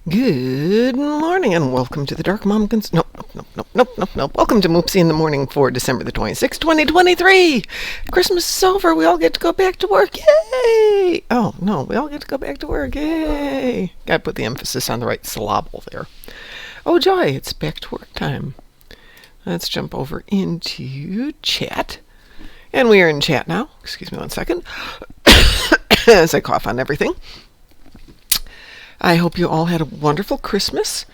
Good morning and welcome to the Dark Mom Nope. Welcome to Moopsy in the Morning for December the 26th, 2023. Christmas is over. We all get to go back to work. Yay! Oh, no. We all get to go back to work. Yay! Gotta put the emphasis on the right syllable there. Oh, joy. It's back to work time. Let's jump over into chat. And we are in chat now. Excuse me one second. As I cough on everything. I hope you all had a wonderful Christmas.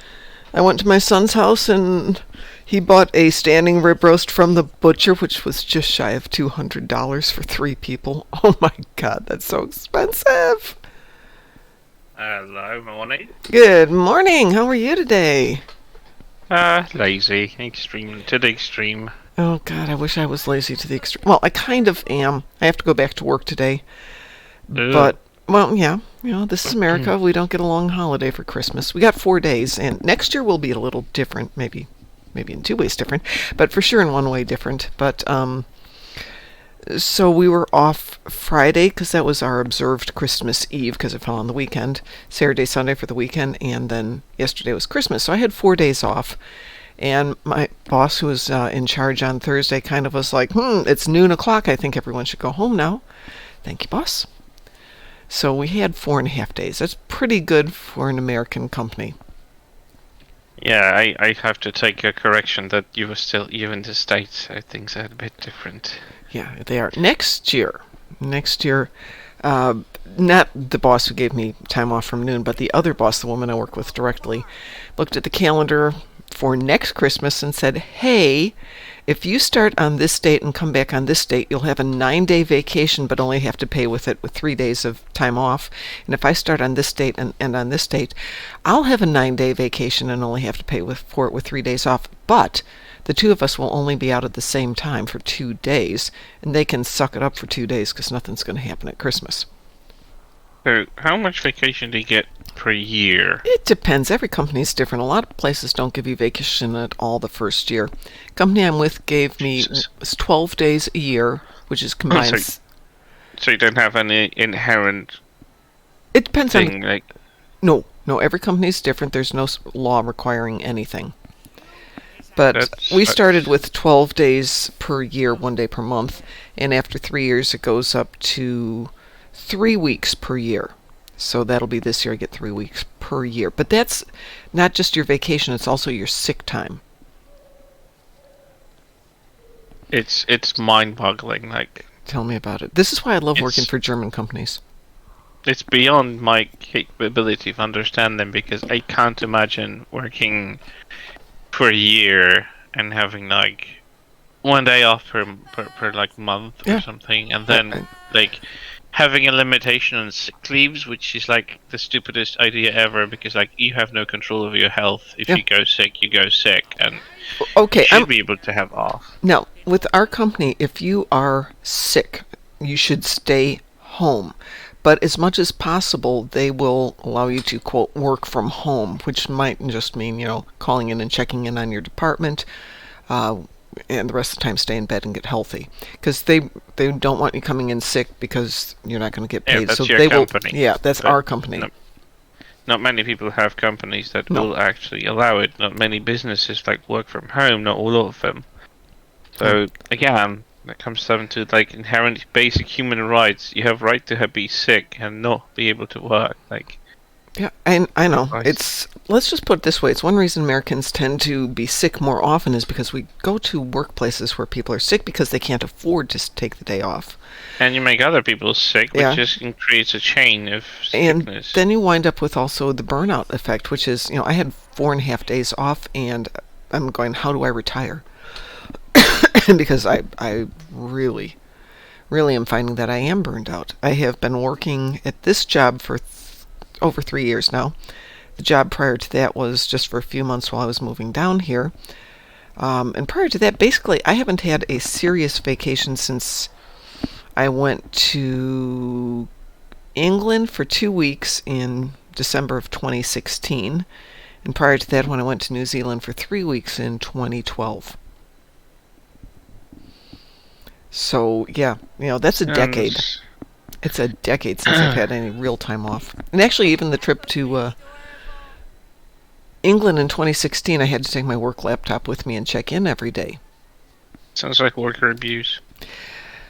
I went to my son's house and he bought a standing rib roast from the butcher, which was just shy of $200 for 3 people. Oh my God, that's so expensive. Hello, morning. Good morning. How are you today? Lazy. To the extreme. Oh God, I wish I was lazy to the extreme. Well, I kind of am. I have to go back to work today. Ugh. But, well, yeah. This is America. We don't get a long holiday for Christmas. We got 4 days, and next year will be a little different. Maybe in 2 ways different, but for sure in 1 way different. But, so we were off Friday because that was our observed Christmas Eve because it fell on the weekend. Saturday, Sunday for the weekend, and then yesterday was Christmas. So I had 4 days off. And my boss, who was in charge on Thursday, kind of was like, it's noon o'clock. I think everyone should go home now. Thank you, boss. So we had 4.5 days. That's pretty good for an American company. Yeah, I have to take a correction that you were still even the States. Things are a bit different. Yeah, they are. Next year, not the boss who gave me time off from noon, but the other boss, the woman I work with directly, looked at the calendar for next Christmas and said, hey, if you start on this date and come back on this date, you'll have a 9-day vacation, but only have to pay with 3 days of time off. And if I start on this date and on this date, I'll have a 9-day vacation and only have to pay for it with 3 days off. But the two of us will only be out at the same time for 2 days, and they can suck it up for 2 days because nothing's going to happen at Christmas. So, how much vacation do you get per year? It depends. Every company is different. A lot of places don't give you vacation at all the first year. Company I'm with gave me 12 days a year, which is combined. So you don't have any inherent It depends thing, on... No, every company is different. There's no law requiring anything. But we started with 12 days per year, 1 day per month, and after 3 years it goes up to 3 weeks per year. So that'll be this year. I get 3 weeks per year. But that's not just your vacation, it's also your sick time. It's mind-boggling. Tell me about it. This is why I love working for German companies. It's beyond my capability of understanding because I can't imagine working for a year and having 1 day off per month or something, and then having a limitation on sick leaves, which is the stupidest idea ever because you have no control over your health. If you go sick, you go sick, and you should be able to have off. Now, with our company, if you are sick, you should stay home. But as much as possible, they will allow you to, quote, work from home, which might just mean, calling in and checking in on your department, and the rest of the time stay in bed and get healthy. Because they don't want you coming in sick because you're not going to get paid. Yeah, that's so your they company. That's our company. Not many people have companies that will actually allow it. Not many businesses work from home, not all of them. So, again... That comes down to inherent basic human rights. You have right to be sick and not be able to work. Yeah, I know. Let's just put it this way. It's one reason Americans tend to be sick more often is because we go to workplaces where people are sick because they can't afford to take the day off. And you make other people sick, which just creates a chain of sickness. And then you wind up with also the burnout effect, which is, I had 4.5 days off and I'm going, how do I retire? Because I really am finding that I am burned out. I have been working at this job for over 3 years now. The job prior to that was just for a few months while I was moving down here. And prior to that, basically, I haven't had a serious vacation since I went to England for 2 weeks in December of 2016. And prior to that, when I went to New Zealand for 3 weeks in 2012. So, yeah, that's a decade. It's a decade since I've had any real time off. And actually, even the trip to England in 2016, I had to take my work laptop with me and check in every day. Sounds like worker abuse.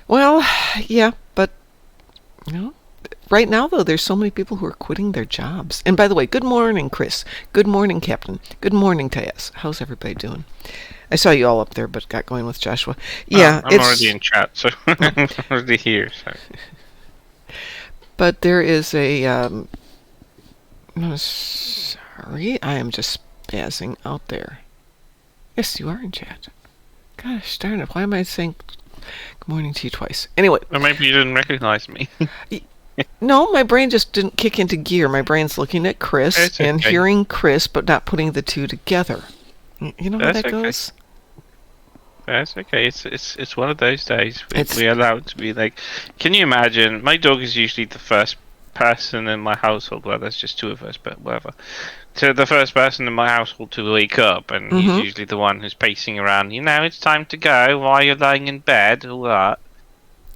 Well, yeah, but you know, right now though, there's so many people who are quitting their jobs. And by the way, good morning, Chris. Good morning, Captain. Good morning, Tayas. How's everybody doing? I saw you all up there, but got going with Joshua. Yeah, I'm already in chat, so I'm already here. So. But there is a. No, sorry, I am just spazzing out there. Yes, you are in chat. Gosh darn it! Why am I saying good morning to you twice? Anyway. Or maybe you didn't recognize me. No, my brain just didn't kick into gear. My brain's looking at Chris and hearing Chris, but not putting the two together. You know how that goes? That's okay. It's one of those days. We're allowed to be like. Can you imagine? My dog is usually the first person in my household. Well, there's just two of us, but whatever. So the first person in my household to wake up, and he's usually the one who's pacing around. You know, it's time to go. While you're lying in bed, all that.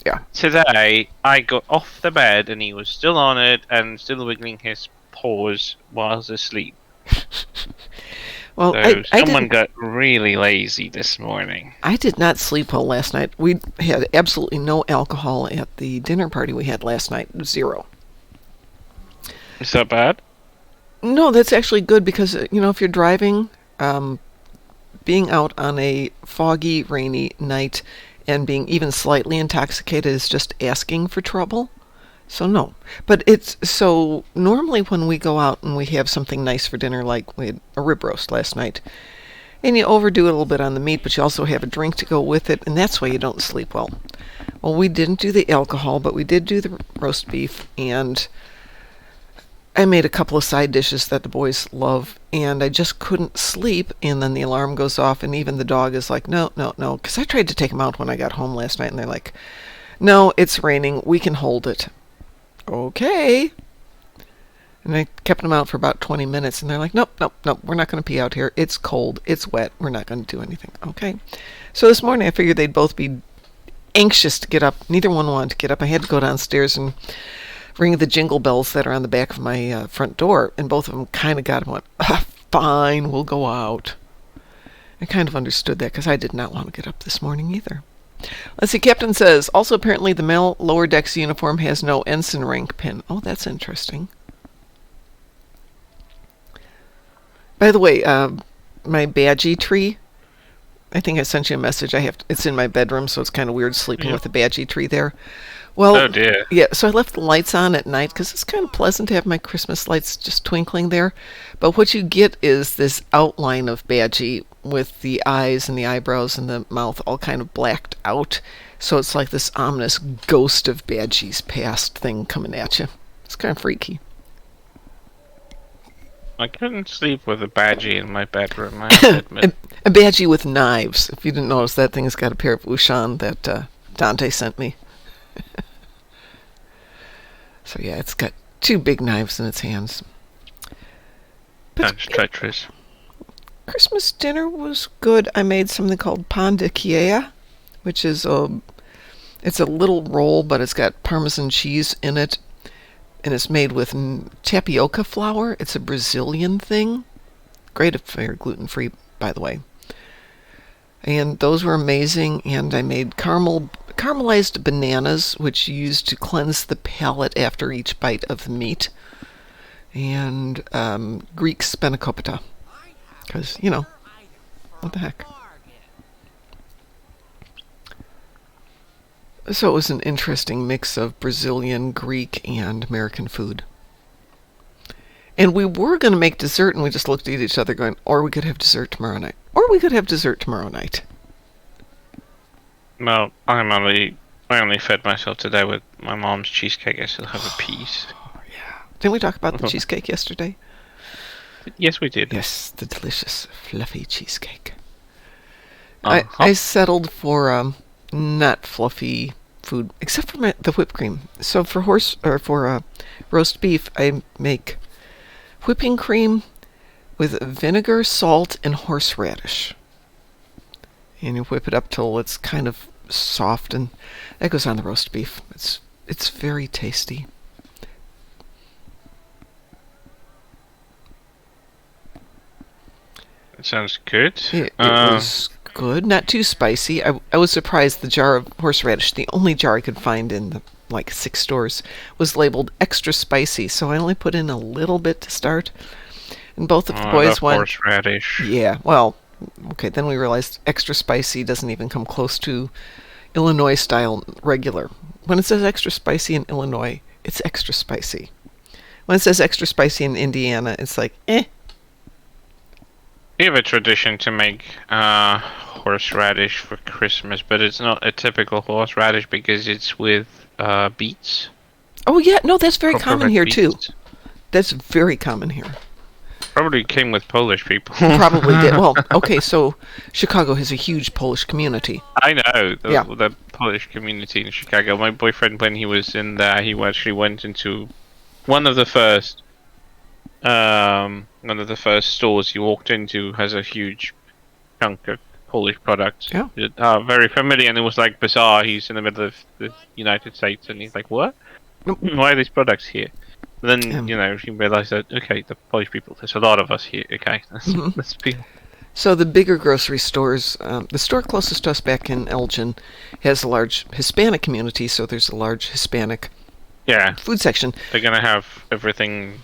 Yeah. Today, I got off the bed, and he was still on it, and still wiggling his paws while I was asleep. Well, so someone got really lazy this morning. I did not sleep well last night. We had absolutely no alcohol at the dinner party we had last night. 0. Is that bad? No, that's actually good because, you know, if you're driving, being out on a foggy, rainy night and being even slightly intoxicated is just asking for trouble. So no. But it's so normally when we go out and we have something nice for dinner, like we had a rib roast last night, and you overdo it a little bit on the meat, but you also have a drink to go with it, and that's why you don't sleep well. Well, we didn't do the alcohol, but we did do the roast beef, and I made a couple of side dishes that the boys love, and I just couldn't sleep, and then the alarm goes off, and even the dog is like, no, because I tried to take him out when I got home last night, and they're like, no, it's raining, we can hold it. Okay. And I kept them out for about 20 minutes, and they're like, nope, we're not going to pee out here. It's cold, it's wet, we're not going to do anything. Okay. So this morning I figured they'd both be anxious to get up. Neither one wanted to get up. I had to go downstairs and ring the jingle bells that are on the back of my front door, and both of them kind of got up and went, fine, we'll go out. I kind of understood that because I did not want to get up this morning either. Let's see, Captain says, also apparently the male lower decks uniform has no ensign rank pin. Oh, that's interesting. By the way, my badgie tree, I think I sent you a message. It's in my bedroom, so it's kind of weird sleeping with the badgie tree there. Well, oh dear. Yeah, so I left the lights on at night because it's kind of pleasant to have my Christmas lights just twinkling there. But what you get is this outline of Badgie with the eyes and the eyebrows and the mouth all kind of blacked out. So it's like this ominous ghost of Badgie's past thing coming at you. It's kind of freaky. I couldn't sleep with a Badgie in my bedroom, I have to admit. A Badgie with knives. If you didn't notice, that thing's got a pair of Ushan that Dante sent me. So yeah, it's got 2 big knives in its hands. That's treacherous. Christmas dinner was good. I made something called pan de quilla, which is it's a little roll, but it's got Parmesan cheese in it, and it's made with tapioca flour. It's a Brazilian thing. Great if you're gluten-free, by the way. And those were amazing, and I made caramelized bananas, which you use to cleanse the palate after each bite of the meat, and Greek spanakopita, because, you know, what the heck. So it was an interesting mix of Brazilian, Greek, and American food. And we were going to make dessert, and we just looked at each other going, or we could have dessert tomorrow night. Or we could have dessert tomorrow night. Well, I only fed myself today with my mom's cheesecake. I still have a piece. Oh, yeah. Didn't we talk about the cheesecake yesterday? Yes, we did. Yes, the delicious, fluffy cheesecake. Uh-huh. I settled for not fluffy food, except for the whipped cream. So for roast beef, I make whipping cream with vinegar, salt, and horseradish. And you whip it up till it's kind of soft, and that goes on the roast beef. It's very tasty. It sounds good. It was good, not too spicy. I was surprised the jar of horseradish, the only jar I could find in the like 6 stores, was labeled extra spicy. So I only put in a little bit to start, and both of the I love boys went, horseradish. "Yeah, well, okay." Then we realized extra spicy doesn't even come close to Illinois style regular. When it says extra spicy in Illinois, it's extra spicy. When it says extra spicy in Indiana, it's like, eh. We have a tradition to make horseradish for Christmas, but it's not a typical horseradish because it's with beets. Oh yeah, no, that's very Proper common red here too. beets. That's very common here. Probably came with Polish people. Probably did. Well, okay, so Chicago has a huge Polish community. I know Yeah. the Polish community in Chicago. My boyfriend, when he was in there, he actually went into one of the first stores he walked into has a huge chunk of Polish products. Yeah. Very familiar, and it was like bizarre. He's in the middle of the United States, and he's like, "What? Nope. Why are these products here?" Then Um, he realized that okay, the Polish people. There's a lot of us here. Okay, Mhm. let's be. So the bigger grocery stores, the store closest to us back in Elgin has a large Hispanic community, so there's a large Hispanic Yeah, food section. they're gonna have everything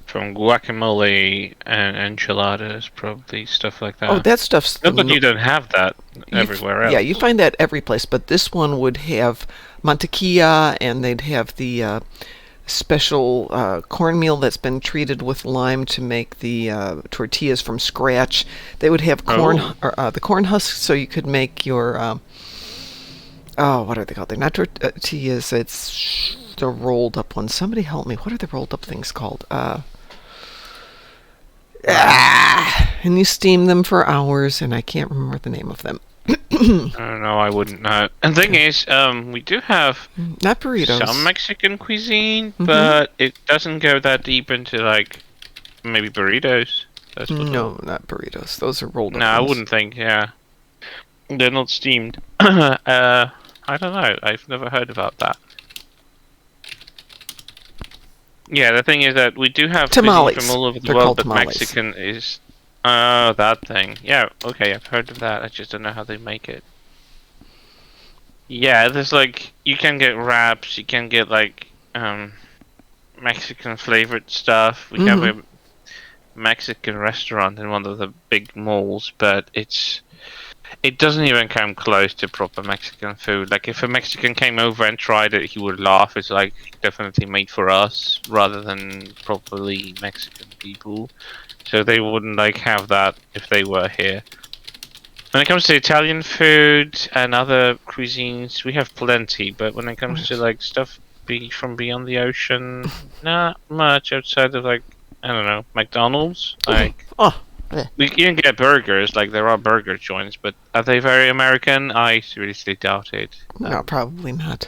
from guacamole and enchiladas, probably stuff like that. Oh, that stuff's No, but you don't have that everywhere else. Yeah, you find that every place, but this one would have mantequilla, and they'd have the special cornmeal that's been treated with lime to make the tortillas from scratch. They would have the corn husks, so you could make your what are they called? They're not tortillas. It's the rolled up ones. Somebody help me. What are the rolled up things called? And you steam them for hours, and I can't remember the name of them. I don't know. I wouldn't know. And the thing is, we do have Not burritos. some Mexican cuisine, Mhm. but it doesn't go that deep into like maybe burritos. That's what No, not burritos. Those are rolled up. No, I ones. wouldn't think. Yeah, they're not steamed. I don't know. I've never heard about that. Yeah, the thing is that we do have cuisine Tamales. from all over the They're world, called but tamales. Mexican is that thing. Yeah, okay, I've heard of that. I just don't know how they make it. Yeah, there's like you can get wraps, you can get like Mexican flavored stuff. We have a Mexican restaurant in one of the big malls, but it doesn't even come close to proper Mexican food. Like if a Mexican came over and tried it, he would laugh. It's like definitely made for us rather than properly Mexican people. So they wouldn't like have that if they were here. When it comes to Italian food and other cuisines, we have plenty. But when it comes to like stuff from beyond the ocean, not much outside of like I don't know McDonald's. Like we can get burgers. Like there are burger joints, but are they very American? I seriously doubt it. No, probably not.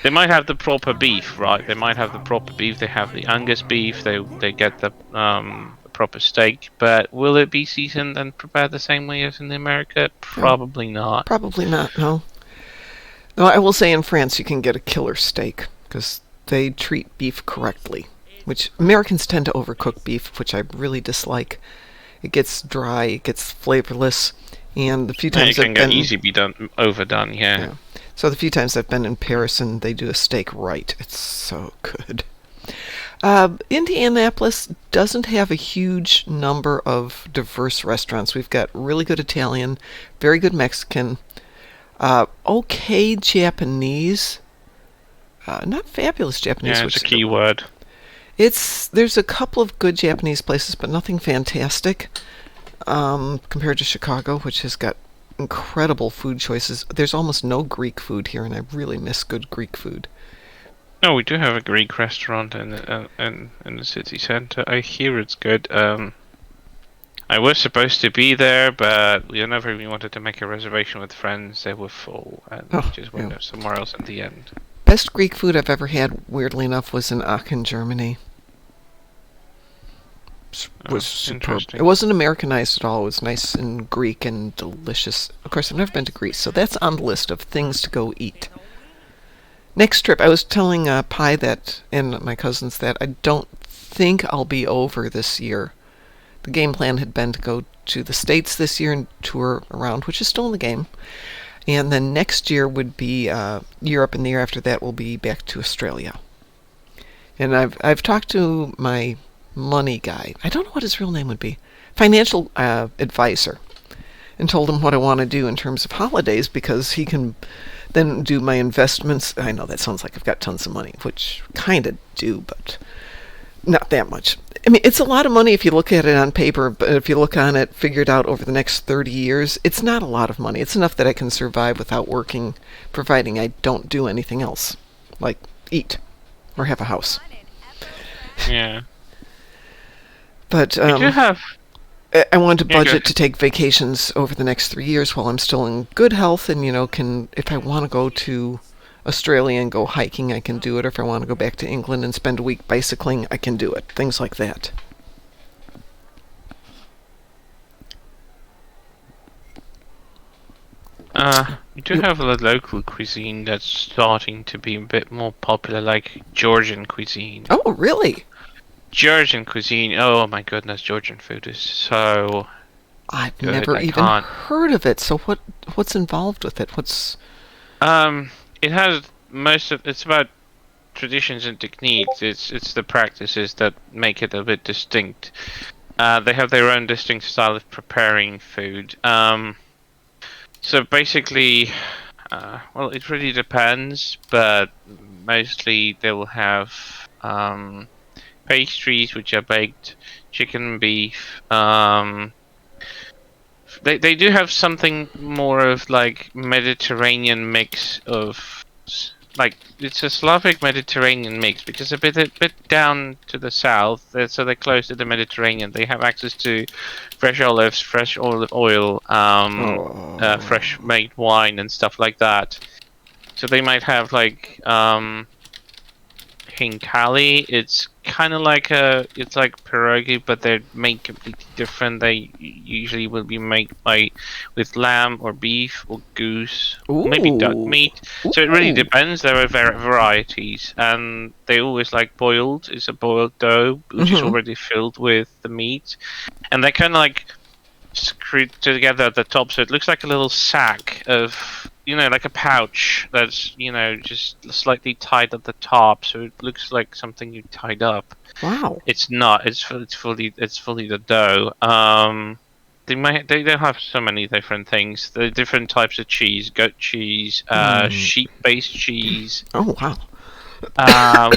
They might have the proper beef, right? They might have the proper beef. They have the Angus beef. They get the proper steak. But will it be seasoned and prepared the same way as in America? Probably not. Probably not, no. No, I will say in France you can get a killer steak because they treat beef correctly, which Americans tend to overcook beef, which I really dislike. It gets dry, it gets flavorless, and the few times It can get easy be done overdone, yeah. So the few times I've been in Paris and they do a steak right, it's so good. Indianapolis doesn't have a huge number of diverse restaurants. We've got really good Italian, very good Mexican, okay Japanese, not fabulous Japanese. Yeah, it's a key word. There's a couple of good Japanese places, but nothing fantastic compared to Chicago, which has got incredible food choices. There's almost no Greek food here, and I really miss good Greek food. No, we do have a Greek restaurant in the city center. I hear it's good. I was supposed to be there, but we never even wanted to make a reservation with friends. They were full, and we just went somewhere else at the end. Best Greek food I've ever had, weirdly enough, was in Aachen, Germany. Was superb. It wasn't Americanized at all. It was nice and Greek and delicious. Of course, I've never been to Greece, so that's on the list of things to go eat. Next trip, I was telling Pi that, and my cousins that I don't think I'll be over this year the game plan had been to go to the States this year and tour around, which is still in the game. And then next year would be Europe, and the year after that will be back to Australia. And I've talked to my money guy. I don't know what his real name would be. Financial advisor. And told him what I want to do in terms of holidays, because he can then do my investments. I know that sounds like I've got tons of money, which kind of do, but not that much. I mean, it's a lot of money if you look at it on paper, but if you look on it figured out over the next 30 years, it's not a lot of money. It's enough that I can survive without working, providing I don't do anything else, like eat or have a house. Yeah. But I do have. I want to Yeah, go budget ahead. to take vacations over the next 3 years while I'm still in good health, and can, if I want to go to Australia and go hiking, I can do it. Or if I want to go back to England and spend a week bicycling, I can do it. Things like that. You do have a local cuisine that's starting to be a bit more popular, like Georgian cuisine. Oh, really? Georgian cuisine. Oh my goodness, Georgian food is so I've good. never I even can't. heard of it. So what's involved with it? What's It has most of. It's about traditions and techniques. It's the practices that make it a bit distinct. They have their own distinct style of preparing food. So basically, well, it really depends, but mostly they will have pastries which are baked, chicken and beef. They do have something more of like Mediterranean mix of like it's a Slavic Mediterranean mix because a bit down to the south, so they're close to the Mediterranean. They have access to fresh olives, fresh olive oil, fresh made wine and stuff like that. So they might have like hinkali. It's kind of like it's like pierogi, but they're made completely different. They usually will be made with lamb or beef or goose, maybe duck ooh, meat. So it really ooh. depends. There are varieties, and they always like boiled. It's a boiled dough which is Mm-hmm. already filled with the meat, and they kind of like screwed together at the top, so it looks like a little sack of, like a pouch that's, just slightly tied at the top, so it looks like something you tied up. Wow. It's not. It's fully the dough. They don't have so many different things. There are different types of cheese: goat cheese, Mm. sheep-based cheese, Oh, wow.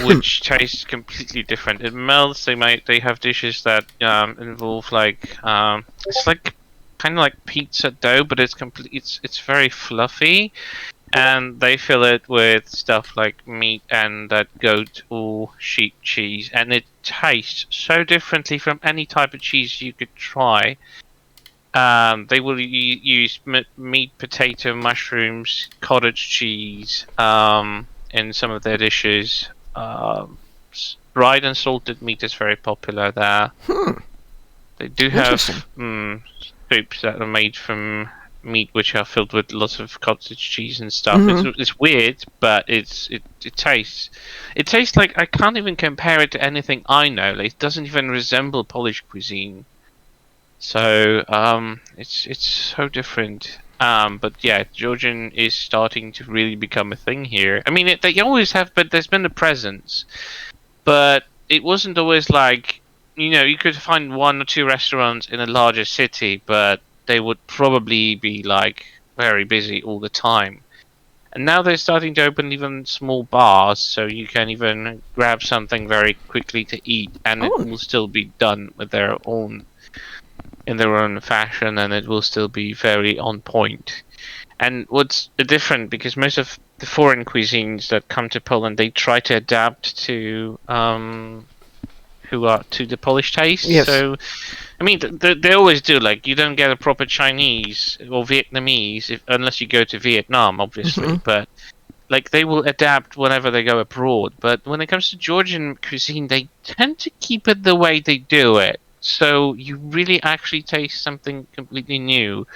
which tastes completely different. It melts. They have dishes that involve like it's like kind of like pizza dough, but it's very fluffy, and they fill it with stuff like meat and that goat or sheep cheese, and it tastes so differently from any type of cheese you could try. They will use meat, potato, mushrooms, cottage cheese in some of their dishes. Dried and salted meat is very popular there. Hmm. They do Interesting. have soups that are made from meat which are filled with lots of cottage cheese and stuff. It's Mm-hmm. it's weird, but it tastes like I can't even compare it to anything I know. Like, it doesn't even resemble Polish cuisine. So it's so different. But yeah, Georgian is starting to really become a thing here. I mean, they always have, but there's been a presence. But it wasn't always like, you could find one or two restaurants in a larger city, but they would probably be like very busy all the time. And now they're starting to open even small bars, so you can even grab something very quickly to eat, and it Oh. will still be done with their own in their own fashion, and it will still be very on point. And what's different, because most of the foreign cuisines that come to Poland, they try to adapt to to the Polish taste. Yes. So, I mean, they always do. Like, you don't get a proper Chinese or Vietnamese unless you go to Vietnam, Mm-hmm. obviously. But like, they will adapt whenever they go abroad. But when it comes to Georgian cuisine, they tend to keep it the way they do it. So you really actually taste something completely new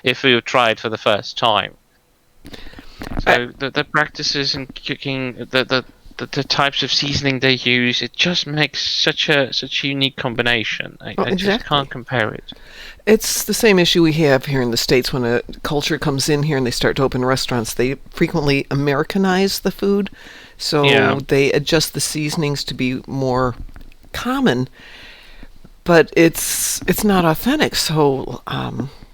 if you try it for the first time. I, So the practices in cooking, the types of seasoning they use, it just makes such a unique combination. Well, I just exactly. can't compare it. It's the same issue we have here in the States when a culture comes in here and they start to open restaurants. They frequently Americanize the food, Yeah, so they adjust the seasonings to be more common, but it's not authentic. So,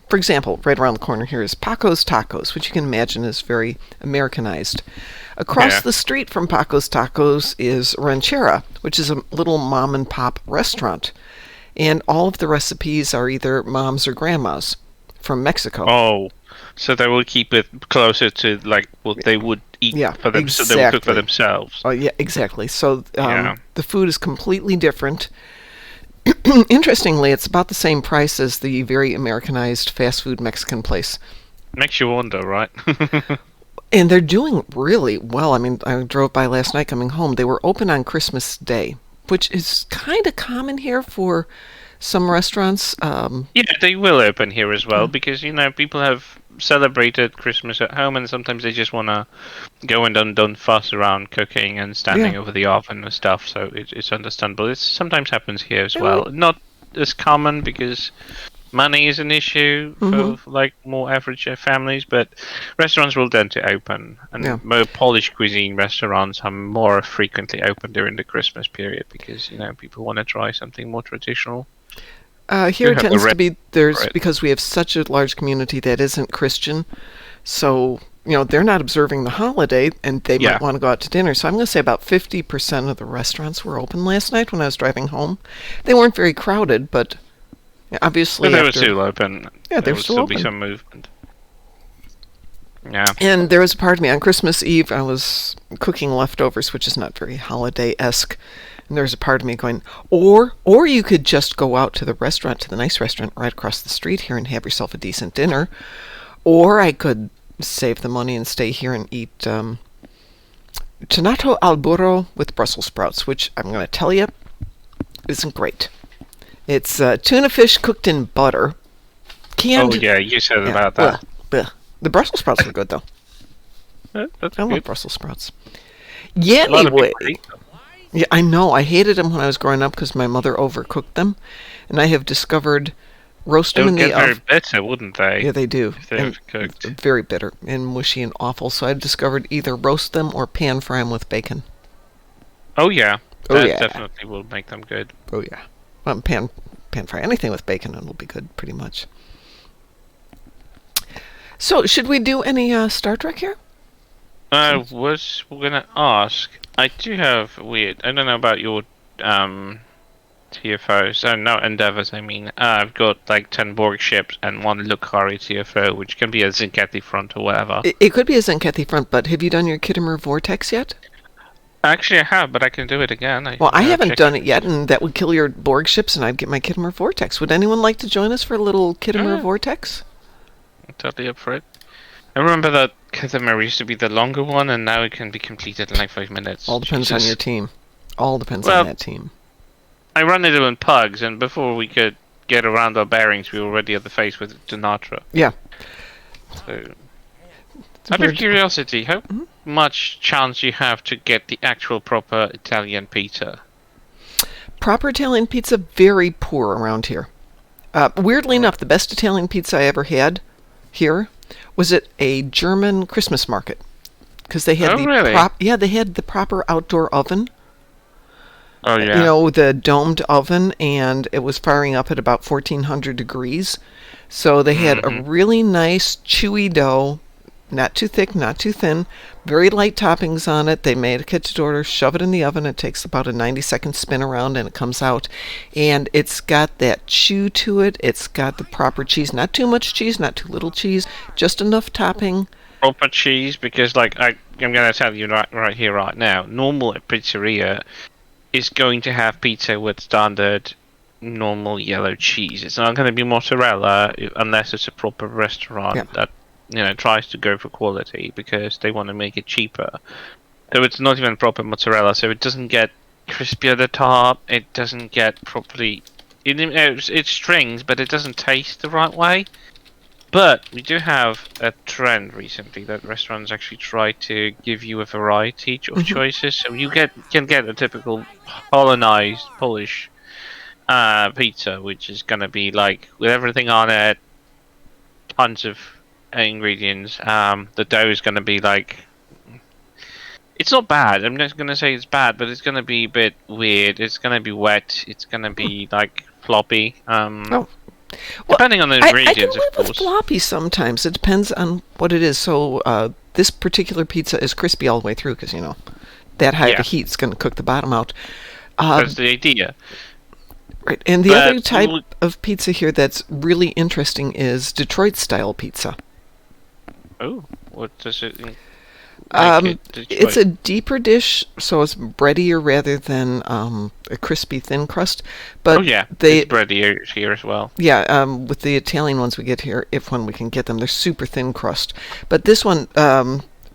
for example, right around the corner here is Paco's Tacos, which you can imagine is very Americanized. Across yeah. the street from Paco's Tacos is Ranchera, which is a little mom and pop restaurant. And all of the recipes are either mom's or grandma's from Mexico. Oh, so they will keep it closer to like what they would eat Yeah, for them, so they will cook for exactly. themselves. Oh, yeah, exactly. So Yeah, the food is completely different. Interestingly, it's about the same price as the very Americanized fast food Mexican place. makes you wonder, right? And they're doing really well. I mean, I drove by last night coming home. They were open on Christmas Day, which is kind of common here for some restaurants. Yeah, they will open here as well Yeah. because people have celebrated Christmas at home and sometimes they just want to go and don't fuss around cooking and Yeah. standing over the oven and stuff. So it's understandable. It sometimes happens here as And we, well. Not as common because money is an issue hmm for like more average families, but restaurants will tend to open, yeah. and more Polish cuisine restaurants are more frequently open during the Christmas period because people want to try something more traditional. Here You it have a tends to red be for there's it. because we have such a large community that isn't Christian, so they're not observing the holiday and they Yeah, might want to go out to dinner. So I'm going to say about 50% of the restaurants were open last night when I was driving home. They weren't very crowded, but but obviously they were after still open. yeah, There they're would still still be open. some movement. Yeah. And there was a part of me on Christmas Eve, I was cooking leftovers, which is not very holiday-esque. And there was a part of me going, or you could just go out to the restaurant, to the nice restaurant right across the street here and have yourself a decent dinner. Or I could save the money and stay here and eat tonato al burro with Brussels sprouts, which I'm going to tell you isn't great. It's tuna fish cooked in butter, Oh canned. yeah, you said Yeah, about bleh, that. bleh. The Brussels sprouts are good though. That's I love good. Brussels sprouts. Yeah, A lot of anyway. people eat them. Yeah, I know. I hated them when I was growing up because my mother overcooked them, and I have discovered roast They them would in the get very oven. bitter, wouldn't Yeah, they, they do, if they're and overcooked? very bitter and mushy and awful. So I've discovered either roast them or pan fry them with bacon. Oh yeah, Oh that yeah, definitely will make them good. oh yeah. Pan fry anything with bacon and it'll be good, pretty much. So should we do any Star Trek here? I was gonna ask. I do have weird. I don't know about your TFOs. No, endeavors. I mean, I've got like 10 Borg ships and one Lucari TFO, which can be a Zinketti front or whatever. It could be a Zenkethi front, but have you done your Kittimer Vortex yet? Actually, I have, but I can do it again. Well, I haven't Check. done it yet, and that would kill your Borg ships, and I'd get my Kittimer Vortex. Would anyone like to join us for a little Kittimer Yeah, Vortex? I'm totally up for it. I remember that Kithimer used to be the longer one, and now it can be completed in like 5 minutes. All depends on Jesus. your team. All depends on Well, that team. I run into in pugs, and before we could get around our bearings, we were already at the face with Denatra. Yeah. So, It's a out of weird- curiosity, how Mhm. much chance you have to get the actual proper Italian pizza? Proper Italian pizza, very poor around here. Weirdly enough, the best Italian pizza I ever had here was at a German Christmas market because they had Oh, really? they had the proper outdoor oven. Oh You yeah. know, the domed oven, and it was firing up at about 1400 degrees. So they had a hmm really nice chewy dough, not too thick, not too thin, very light toppings on it. They made a kit to order, shove it in the oven. It takes about a 90-second spin around and it comes out. And it's got that chew to it. It's got the proper cheese, not too much cheese, not too little cheese, just enough topping. Proper cheese, because like I'm gonna tell you right here, right now, normal pizzeria is going to have pizza with standard normal yellow cheese. It's not going to be mozzarella unless it's a proper restaurant Yeah. that tries to go for quality because they want to make it cheaper. So it's not even proper mozzarella, so it doesn't get crispy at the top. It doesn't get properly. It strings, but it doesn't taste the right way. But we do have a trend recently that restaurants actually try to give you a variety of choices. So you can get a typical Polonized Polish pizza, which is gonna be like with everything on it, tons of ingredients. The dough is gonna be like, it's not bad. I'm not gonna say it's bad, but it's gonna be a bit weird. It's gonna be wet. It's gonna be like floppy. Oh. Well, Depending on the I can ingredients, of live with course. floppy sometimes. It depends on what it is. So this particular pizza is crispy all the way through because, that high of Yeah. a heat's going to cook the bottom out. That's the idea. Right. And the But other type of pizza here that's really interesting is Detroit-style pizza. Oh, what does it? It's a deeper dish, so it's breadier rather than a crispy thin crust. But Oh yeah, they, it's bread here as well. yeah, with the Italian ones we get here, when we can get them, they're super thin crust. But this one,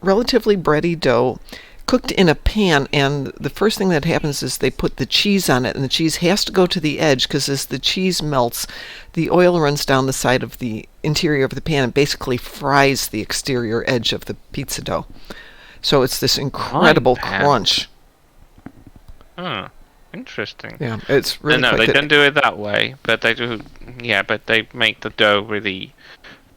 relatively bready dough, cooked in a pan, and the first thing that happens is they put the cheese on it, and the cheese has to go to the edge because as the cheese melts, the oil runs down the side of the interior of the pan and basically fries the exterior edge of the pizza dough. So it's this incredible crunch. Huh. Interesting. Yeah, it's really No, quite they good. don't do it that way, but they do. Yeah, but they make the dough really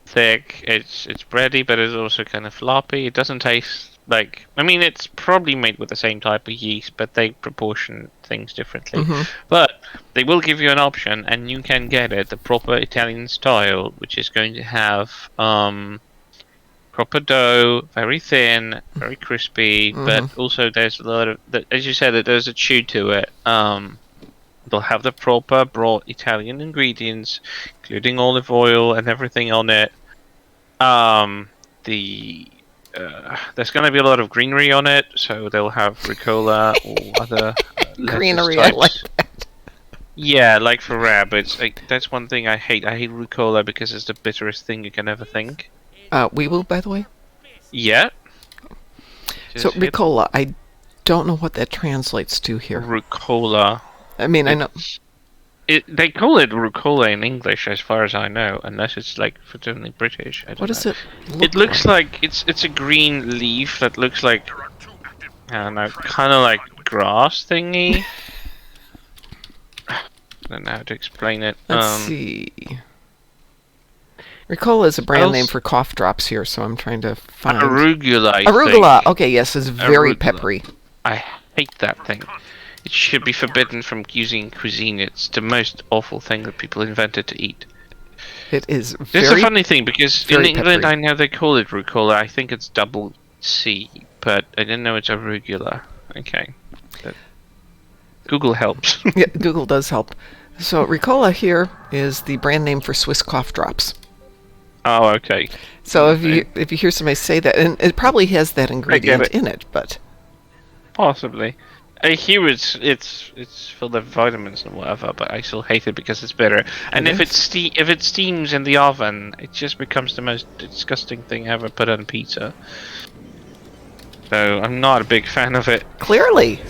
thick. It's bready, but it's also kind of floppy. It doesn't taste like. I mean, it's probably made with the same type of yeast, but they proportion things differently. But they will give you an option, and you can get it the proper Italian style, which is going to have proper dough, very thin, very crispy, but also there's a lot of, as you said, there's a chew to it. They'll have the proper broad Italian ingredients, including olive oil and everything on it. There's going to be a lot of greenery on it, so they'll have ricotta or other Greenery, lettuce I like types. that. Yeah, like for rabbits. That's one thing I hate. I hate ricotta because it's the bitterest thing you can ever think. We will, by the way. Yeah. So Just hit Ricola, I don't know what that translates to here. Rucola. I mean, I know. They call it rucola in English, as far as I know, unless it's like fraternally British. I don't What does know. it It looks like it's a green leaf that looks like, I don't know, kind of like grass thingy. I don't know how to explain it. Let's see. Ricola is a brand name else- for cough drops here, so I'm trying to find. Arugula. I Arugula. think. Okay, yes, it's very Arugula. peppery. I hate that thing. It should be forbidden from using in cuisine. It's the most awful thing that people invented to eat. It is There's very. a funny thing because in very England peppery. I know they call it rucola. I think it's double C, but I didn't know it's arugula. Okay. Google helps. Yeah, Google does help. So Ricola here is the brand name for Swiss cough drops. Oh, okay. So Okay. if you hear somebody say that, and it probably has that ingredient it. in it, but Possibly. I hear it's full of vitamins and whatever, but I still hate it because it's bitter. And if it steams in the oven, it just becomes the most disgusting thing ever put on pizza. So I'm not a big fan of it. clearly,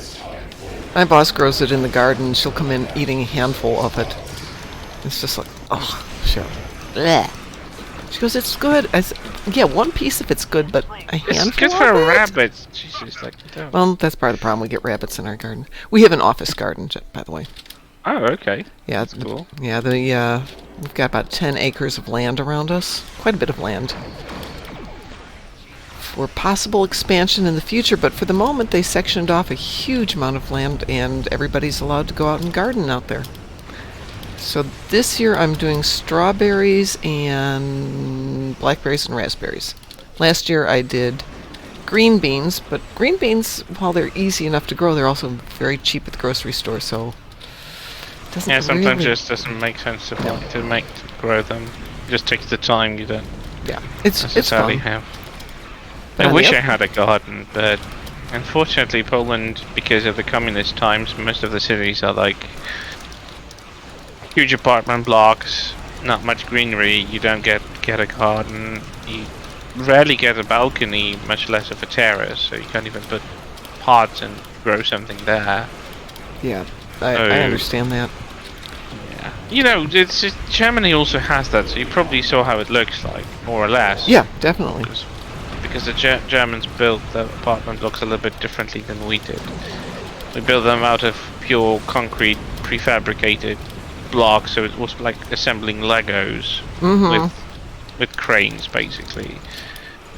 my boss grows it in the garden. She'll come in eating a handful of it. It's just like, oh, sure. Blech. She goes, it's good. I said, yeah, one piece of it's good, but a handful It's good of for it? rabbits. Jesus, like, don't. Well, that's part of the problem. We get rabbits in our garden. We have an office garden, by the way. Oh, okay. Yeah, That's cool. Yeah, we've got about 10 acres of land around us. Quite a bit of land. For possible expansion in the future, but for the moment they sectioned off a huge amount of land and everybody's allowed to go out and garden out there. So this year I'm doing strawberries and blackberries and raspberries. Last year I did green beans, but green beans, while they're easy enough to grow, they're also very cheap at the grocery store, so it doesn't Yeah, sometimes really... it just doesn't make sense to grow them. It just takes the time you don't Yeah, it's necessarily fun. have. But I on wish the I had a garden, but unfortunately Poland, because of the communist times, most of the cities are like huge apartment blocks, not much greenery. You don't get a garden. You rarely get a balcony, much less of a terrace. So you can't even put pots and grow something there. Yeah, I understand that. Yeah, Germany also has that, so you probably saw how it looks like, more or less. Yeah, definitely. Because the Germans built the apartment blocks a little bit differently than we did. We built them out of pure concrete, prefabricated blocks, so it was like assembling Legos with cranes, basically.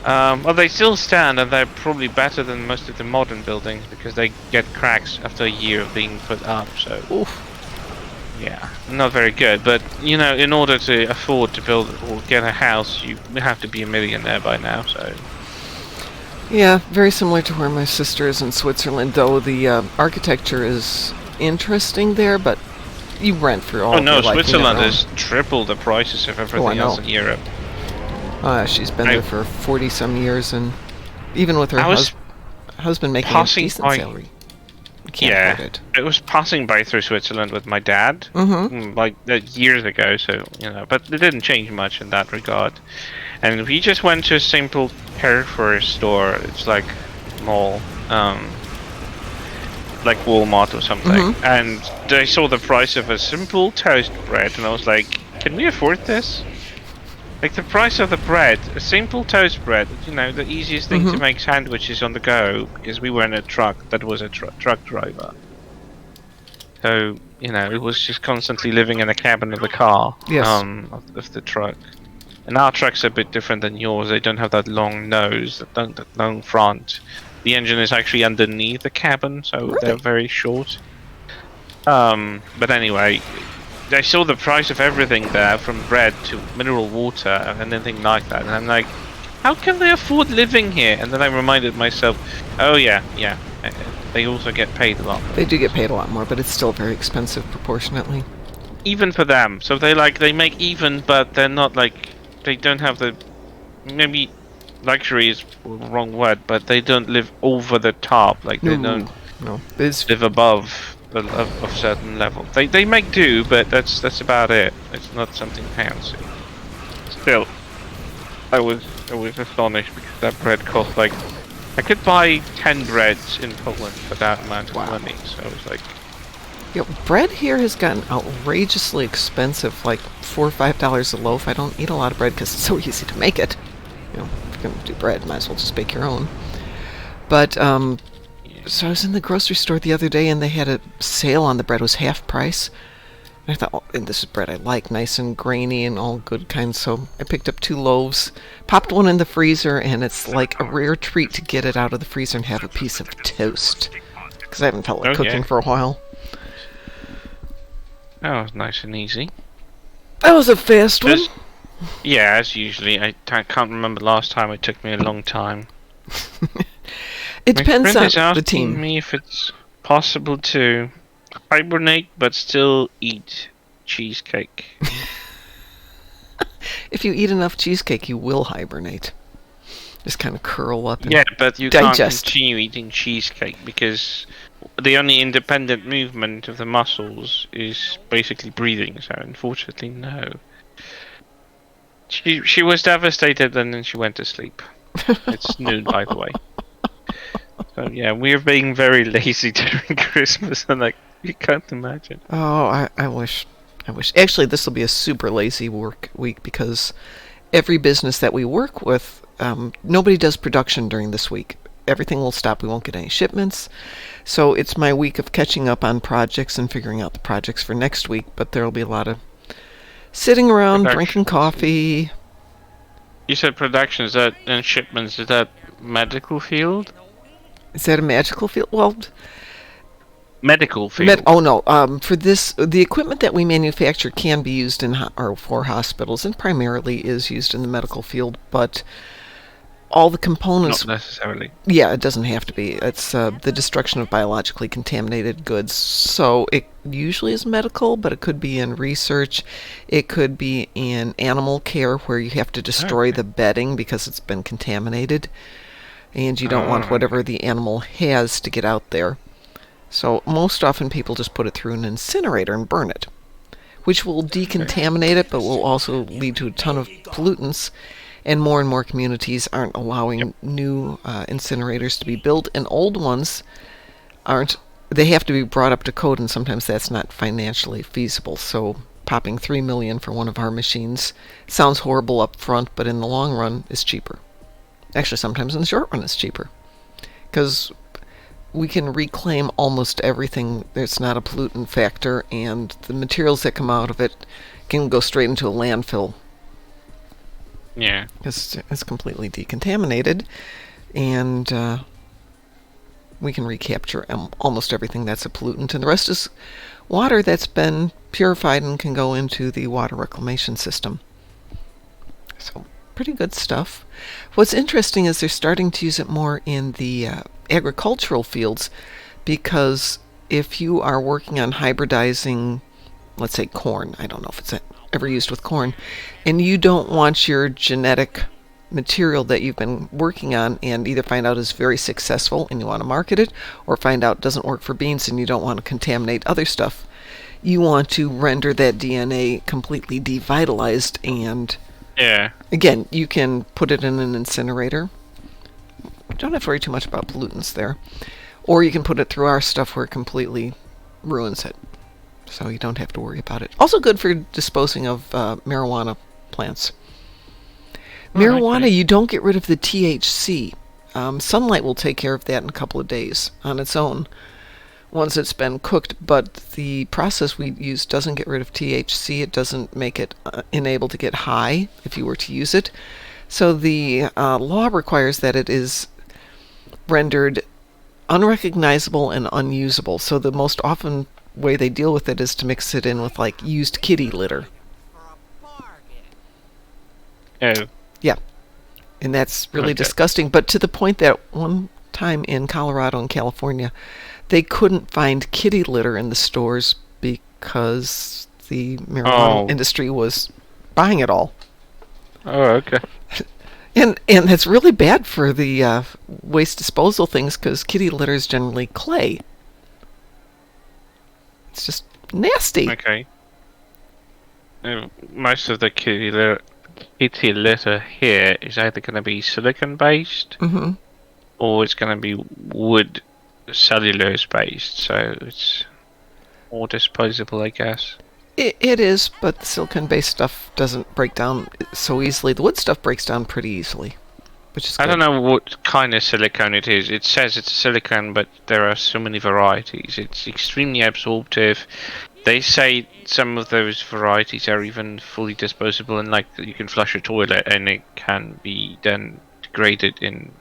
Well, they still stand, and they're probably better than most of the modern buildings because they get cracks after a year of being put up. So, Oof. yeah, not very good. But in order to afford to build or get a house, you have to be a millionaire by now. So, Yeah, very similar to where my sister is in Switzerland, though the architecture is interesting there, but you rent for all oh of no, your life. Switzerland has triple the prices of everything else in Europe. She's been there for 40-some years, and even with her husband making a decent salary, you can't afford it. I was passing by through Switzerland with my dad, like years ago. So but it didn't change much in that regard. And we just went to a simple Carrefour store. It's like mall, like Walmart or something. And I saw the price of a simple toast bread, and I was like, "Can we afford this?" Like the price of the bread, a simple toast bread, the easiest thing to make sandwiches on the go, because we were in a truck that was a truck driver. So, it was just constantly living in the cabin of the car, of the truck. And our trucks are a bit different than yours. They don't have that long nose, that long front. The engine is actually underneath the cabin, so they're very short. But anyway, I saw the price of everything there, from bread to mineral water and anything like that, and I'm like, how can they afford living here? And then I reminded myself, oh yeah, they also get paid a lot more. They do get paid a lot more, but it's still very expensive proportionately. Even for them, so they make even, but they're not like, they don't have the, maybe luxury is the wrong word, but they don't live over the top, like they don't live above of certain level. They make do, but that's about it. It's not something fancy. Still, I was astonished because that bread cost like, I could buy 10 breads in Poland for that amount of money. So I was like, bread here has gotten outrageously expensive, like $4 or $5 a loaf. I don't eat a lot of bread because it's so easy to make it. If you're gonna do bread, might as well just bake your own. But so I was in the grocery store the other day, and they had a sale on the bread. It was half price. And I thought, and this is bread I like, nice and grainy and all good kinds. So I picked up 2 loaves, popped one in the freezer, and it's like a rare treat to get it out of the freezer and have a piece of toast. Because I haven't felt like cooking for a while. That was nice and easy. That was a fast one. Yeah, as usually. I can't remember the last time. It took me a long time. It depends on the team. team. Me if it's possible to hibernate but still eat cheesecake. If you eat enough cheesecake, you will hibernate. Just kind of curl up and but you digest. Can't continue eating cheesecake because the only independent movement of the muscles is basically breathing. So unfortunately, no. She was devastated, and then she went to sleep. It's noon, by the way. So yeah, we're being very lazy during Christmas, and you can't imagine. Oh, I wish. Actually, this will be a super lazy work week because every business that we work with, nobody does production during this week. Everything will stop. We won't get any shipments. So it's my week of catching up on projects and figuring out the projects for next week. But there will be a lot of sitting around, drinking coffee. You said production, and shipments, is that medical field? Is that a magical field? Well, medical field. For this, the equipment that we manufacture can be used for hospitals, and primarily is used in the medical field. But all the components, not necessarily. Yeah, it doesn't have to be. It's the destruction of biologically contaminated goods. So it usually is medical, but it could be in research. It could be in animal care, where you have to destroy the bedding because it's been contaminated. And you don't want whatever the animal has to get out there. So most often people just put it through an incinerator and burn it, which will decontaminate it, but will also lead to a ton of pollutants. And more communities aren't allowing new incinerators to be built, and old ones aren't. They have to be brought up to code, and sometimes that's not financially feasible. So popping 3 million for one of our machines sounds horrible up front, but in the long run is cheaper. Actually, sometimes in the short run it's cheaper, because we can reclaim almost everything. There's not a pollutant factor, and the materials that come out of it can go straight into a landfill. Yeah. It's completely decontaminated, and we can recapture almost everything that's a pollutant, and the rest is water that's been purified and can go into the water reclamation system. So, pretty good stuff. What's interesting is they're starting to use it more in the agricultural fields, because if you are working on hybridizing, let's say corn, I don't know if it's ever used with corn, and you don't want your genetic material that you've been working on and either find out is very successful and you want to market it, or find out it doesn't work for beans and you don't want to contaminate other stuff, you want to render that DNA completely devitalized, and again, you can put it in an incinerator. You don't have to worry too much about pollutants there. Or you can put it through our stuff where it completely ruins it. So you don't have to worry about it. Also good for disposing of marijuana plants. Marijuana, okay. you don't get rid of the THC. Sunlight will take care of that in a couple of days on its own once it's been cooked, but the process we use doesn't get rid of THC. It doesn't make it unable to get high if you were to use it. So the law requires that it is rendered unrecognizable and unusable. So the most often way they deal with it is to mix it in with like used kitty litter. Oh. Yeah. And that's really disgusting, but to the point that one time in Colorado and California, they couldn't find kitty litter in the stores because the marijuana industry was buying it all. Oh, okay. And that's really bad for the waste disposal things, because kitty litter is generally clay. It's just nasty. Okay. Most of the kitty litter here is either going to be silicon based, or it's going to be wood cellulose based, so it's more disposable, I guess. It is, but the silicon-based stuff doesn't break down so easily. The wood stuff breaks down pretty easily, which is good. I don't know what kind of silicone it is. It says it's silicone, but there are so many varieties. It's extremely absorptive. They say some of those varieties are even fully disposable, and like you can flush a toilet and it can be then degraded in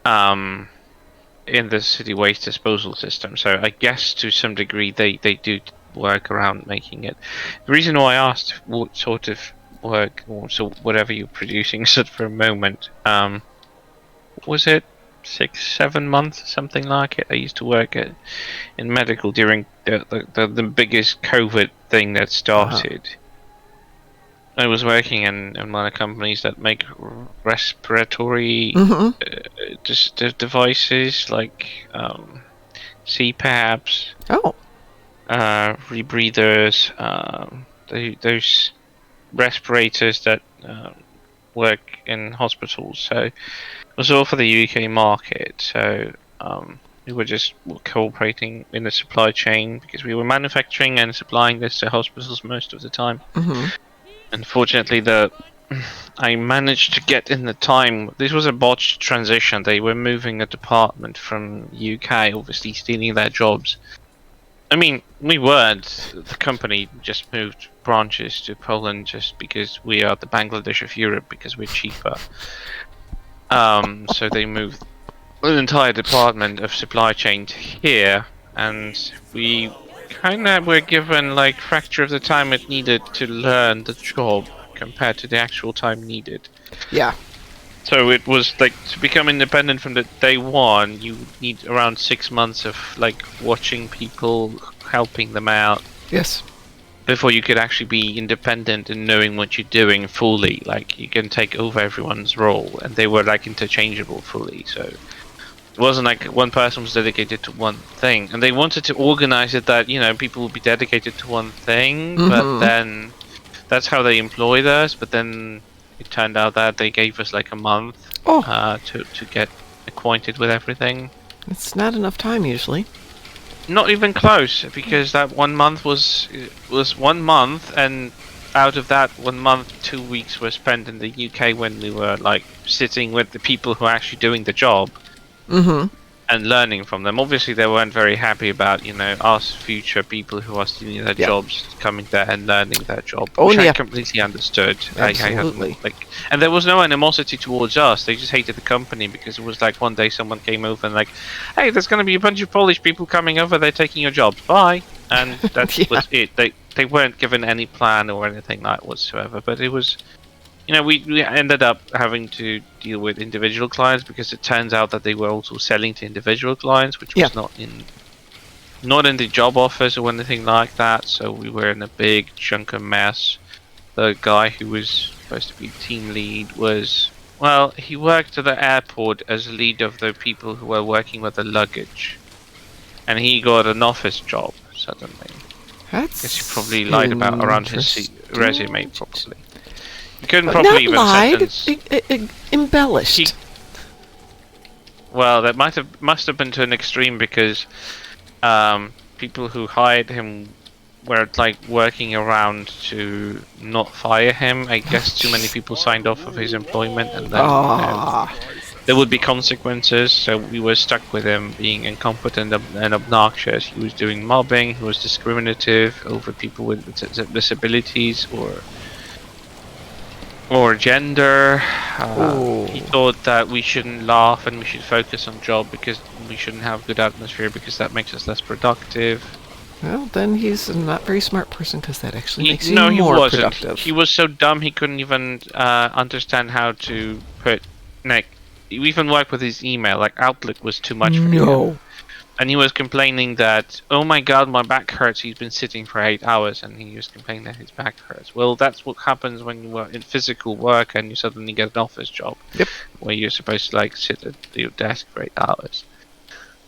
the city waste disposal system. So I guess to some degree they do work around making it. The reason why I asked what sort of work, or so whatever you're producing for a moment, was it 6-7 months, something like it? I used to work in medical during the biggest COVID thing that started. I was working in one of the companies that make respiratory devices, like CPAPs, rebreathers, those respirators that work in hospitals. So it was all for the UK market. So we were just cooperating in the supply chain because we were manufacturing and supplying this to hospitals most of the time. Unfortunately, I managed to get in the time. This was a botched transition. They were moving a department from UK, obviously stealing their jobs. I mean, we weren't. The company just moved branches to Poland just because we are the Bangladesh of Europe, because we're cheaper. So they moved an entire department of supply chain to here, and we kind of were given like fracture of the time it needed to learn the job compared to the actual time needed. Yeah. So it was like, to become independent from the day one, you need around 6 months of like watching people, helping them out. Yes. Before you could actually be independent and knowing what you're doing fully. Like you can take over everyone's role, and they were like interchangeable fully. So it wasn't like one person was dedicated to one thing, and they wanted to organize it that, you know, people would be dedicated to one thing, but then that's how they employed us. But then it turned out that they gave us like a month to get acquainted with everything. It's not enough time usually. Not even close, because that 1 month was 1 month, and out of that 1 month, 2 weeks were spent in the UK when we were like sitting with the people who are actually doing the job Mm-hmm. and learning from them. Obviously, they weren't very happy about us future people who are still in their Yeah. jobs coming there and learning their job, Oh, which I yeah. completely understood. Absolutely. And there was no animosity towards us. They just hated the company because it was like one day someone came over and like, hey, there's going to be a bunch of Polish people coming over. They're taking your jobs. Bye. And that Yeah. was it. They weren't given any plan or anything like whatsoever. But it was we ended up having to deal with individual clients because it turns out that they were also selling to individual clients, which Yeah. was not in the job offers or anything like that. So we were in a big chunk of mess. The guy who was supposed to be team lead he worked at the airport as lead of the people who were working with the luggage, and he got an office job suddenly. That's Guess he probably lied about around his resume, interesting. probably. He couldn't Not probably even lied. sentence. Embellished. Well, that must have been to an extreme because people who hired him were like working around to not fire him. I guess too many people signed off of his employment, and then there would be consequences. So we were stuck with him being incompetent and obnoxious. He was doing mobbing. He was discriminative over people with disabilities or gender. He thought that we shouldn't laugh and we should focus on job because we shouldn't have good atmosphere because that makes us less productive. Well, then he's a not very smart person because that actually makes you No, he more wasn't. productive. He was so dumb he couldn't even understand how to put you even work with his email. Like Outlook was too much for him. And he was complaining that, oh my god, my back hurts. He's been sitting for 8 hours and he was complaining that his back hurts. Well, that's what happens when you work in physical work and you suddenly get an office job. Yep. Where you're supposed to like sit at your desk for 8 hours.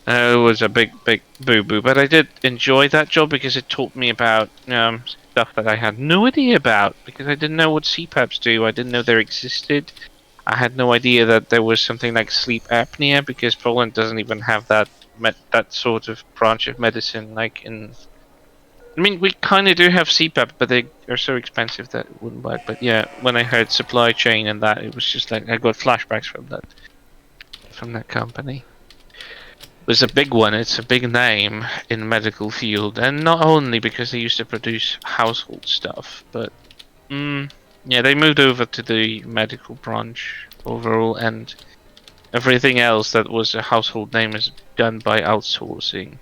It was a big boo-boo. But I did enjoy that job because it taught me about stuff that I had no idea about. Because I didn't know what CPAPs do. I didn't know they existed. I had no idea that there was something like sleep apnea because Poland doesn't even have that sort of branch of medicine. We kind of do have CPAP, but they are so expensive that it wouldn't work. But yeah, when I heard supply chain and that, it was just like I got flashbacks from that company. It was a big one. It's a big name in the medical field, and not only because they used to produce household stuff, but they moved over to the medical branch overall, and everything else that was a household name is done by outsourcing.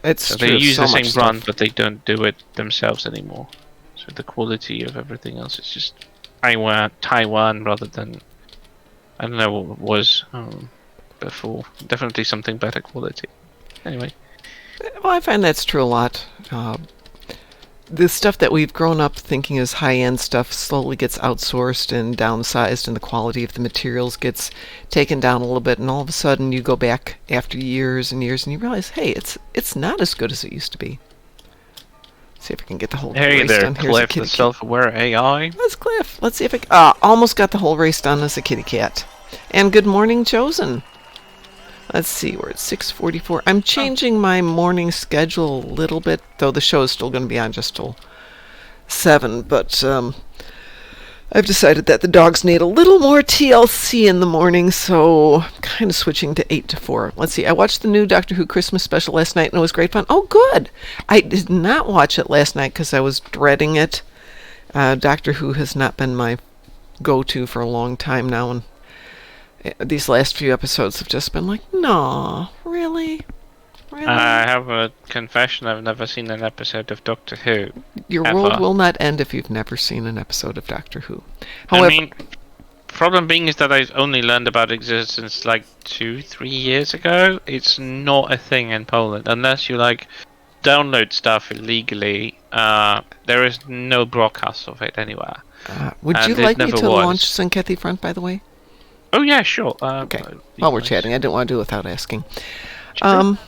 It's They true. use the same brand, stuff. but they don't do it themselves anymore. So the quality of everything else is just Taiwan rather than I don't know what it was before. Definitely something better quality. Anyway. Well, I find that's true a lot. The stuff that we've grown up thinking is high-end stuff slowly gets outsourced and downsized, and the quality of the materials gets taken down a little bit, and all of a sudden you go back after years and years and you realize, hey, it's not as good as it used to be. Let's see if I can get the whole Hey race there, done. Here's a Cliff, kitty the cat. self-aware AI. That's Cliff. Let's see if I almost got the whole race done as a kitty cat. And good morning, Chosen. Let's see, we're at 6:44. I'm changing my morning schedule a little bit, though the show is still going to be on just till 7. But I've decided that the dogs need a little more TLC in the morning, so I'm kind of switching to 8 to 4. Let's see, I watched the new Doctor Who Christmas special last night, and it was great fun. Oh, good! I did not watch it last night because I was dreading it. Doctor Who has not been my go-to for a long time now, and these last few episodes have just been like, no, really? Really? I have a confession. I've never seen an episode of Doctor Who. Your ever. world will not end if you've never seen an episode of Doctor Who. However, Problem being is that I only learned about existence like 2-3 years ago. It's not a thing in Poland unless you download stuff illegally. There is no broadcast of it anywhere. would you And it like me never to was. launch Sankethy Front, by the way? Oh yeah, sure. Okay. Be While we're nice. chatting, I didn't want to do it without asking. Sure.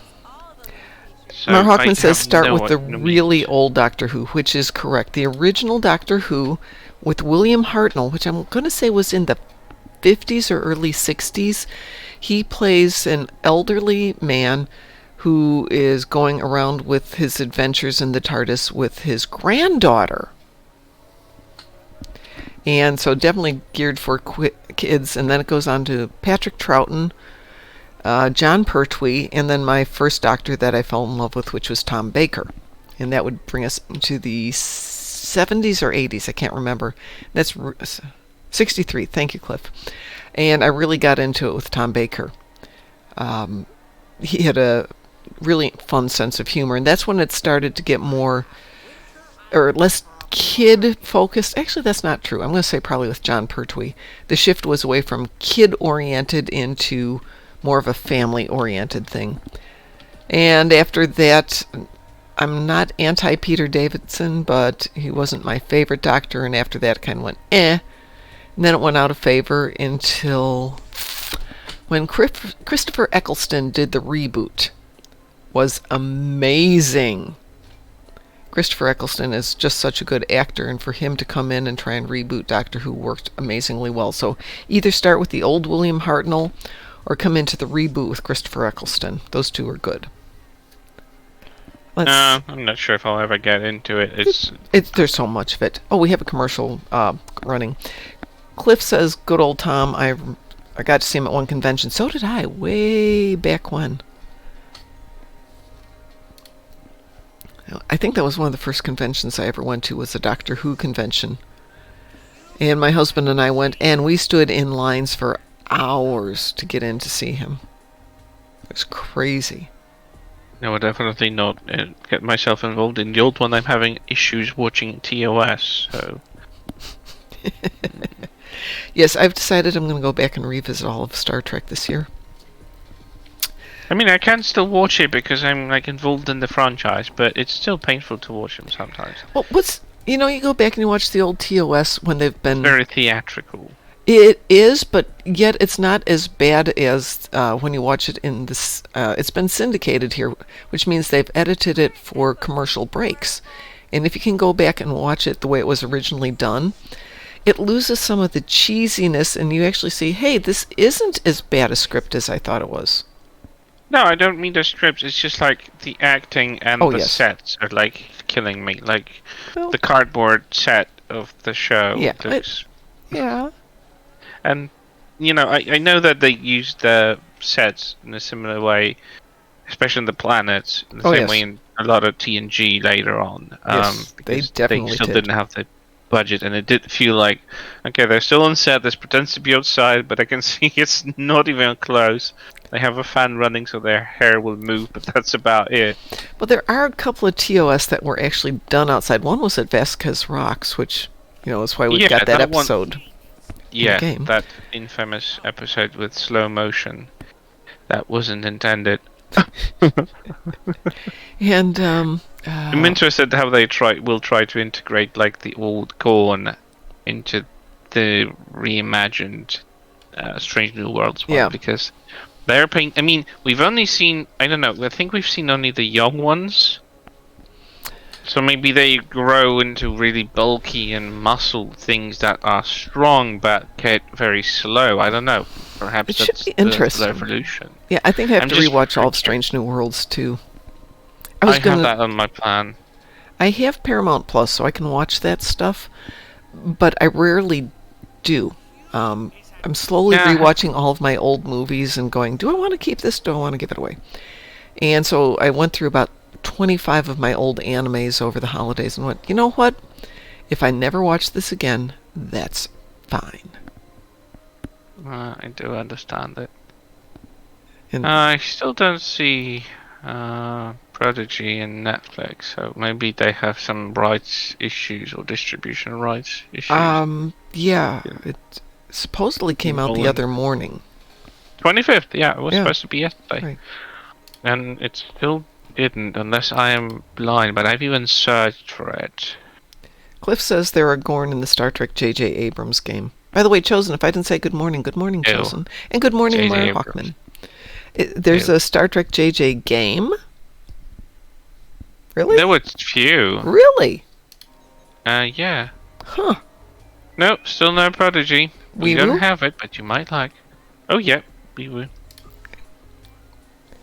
So Mar I Hawkman says have start no with the no really means. old Doctor Who, which is correct. The original Doctor Who with William Hartnell, which I'm going to say was in the 50s or early 60s. He plays an elderly man who is going around with his adventures in the TARDIS with his granddaughter. And so definitely geared for kids. And then it goes on to Patrick Troughton, John Pertwee, and then my first Doctor that I fell in love with, which was Tom Baker. And that would bring us into the 70s or 80s, I can't remember. That's 63, thank you, Cliff. And I really got into it with Tom Baker. He had a really fun sense of humor, and that's when it started to get more, or less kid focused. Actually, that's not true. I'm going to say probably with John Pertwee. The shift was away from kid oriented into more of a family oriented thing. And after that, I'm not anti Peter Davidson, but he wasn't my favorite Doctor, and after that it kind of went eh. And then it went out of favor until when Christopher Eccleston did the reboot. Was amazing. Christopher Eccleston is just such a good actor, and for him to come in and try and reboot Doctor Who worked amazingly well. So either start with the old William Hartnell or come into the reboot with Christopher Eccleston. Those two are good. I'm not sure if I'll ever get into it. There's so much of it. Oh, we have a commercial running. Cliff says, good old Tom. I got to see him at one convention. So did I, way back when. I think that was one of the first conventions I ever went to, was a Doctor Who convention. And my husband and I went, and we stood in lines for hours to get in to see him. It was crazy. I would definitely not get myself involved in the old one. I'm having issues watching TOS, so... Yes, I've decided I'm going to go back and revisit all of Star Trek this year. I mean, I can still watch it because I'm like involved in the franchise, but it's still painful to watch them sometimes. Well, you go back and you watch the old TOS when they've been... Very theatrical. It is, but yet it's not as bad as when you watch it in this... it's been syndicated here, which means they've edited it for commercial breaks. And if you can go back and watch it the way it was originally done, it loses some of the cheesiness, and you actually see, hey, this isn't as bad a script as I thought it was. No, I don't mean the scripts. It's just like the acting and the sets are like killing me. Like the cardboard set of the show. Yeah. Looks... Yeah. And I know that they use the sets in a similar way, especially in the planets, in the same way in a lot of TNG later on. Yes, they definitely still didn't have the budget, and it did feel like, okay, they're still on set. This pretends to be outside, but I can see it's not even close. They have a fan running so their hair will move, but that's about it. Well, there are a couple of TOS that were actually done outside. One was at Vasquez Rocks, which, is why we got that episode. Yeah, that infamous episode with slow motion. That wasn't intended. And, I'm interested how they will try to integrate like the old Gorn into the reimagined Strange New Worlds one, because they're paying. I mean, we've only seen, I don't know, I think we've seen only the young ones. So maybe they grow into really bulky and muscle things that are strong but get very slow. I don't know. Perhaps that's the evolution. Yeah, I think I have to rewatch all of Strange New Worlds too. I have that on my plan. I have Paramount Plus, so I can watch that stuff, but I rarely do. I'm slowly rewatching all of my old movies and going, do I want to keep this? Do I want to give it away? And so I went through about 25 of my old animes over the holidays and went, you know what? If I never watch this again, that's fine. I do understand it. And I still don't see Prodigy in Netflix, so maybe they have some rights issues or distribution rights issues. Yeah, it supposedly came out the other morning. 25th, it was supposed to be yesterday. Right. And it still didn't, unless I am blind, but I've even searched for it. Cliff says there are Gorn in the Star Trek J.J. Abrams game. By the way, Chosen, if I didn't say good morning, Chosen. And good morning, Mara Hawkman. There's a Star Trek J.J. game? Really? There were few. Really? Yeah. Huh. Nope, still no Prodigy. We don't will? have it, but you might like. Oh, yeah, we will.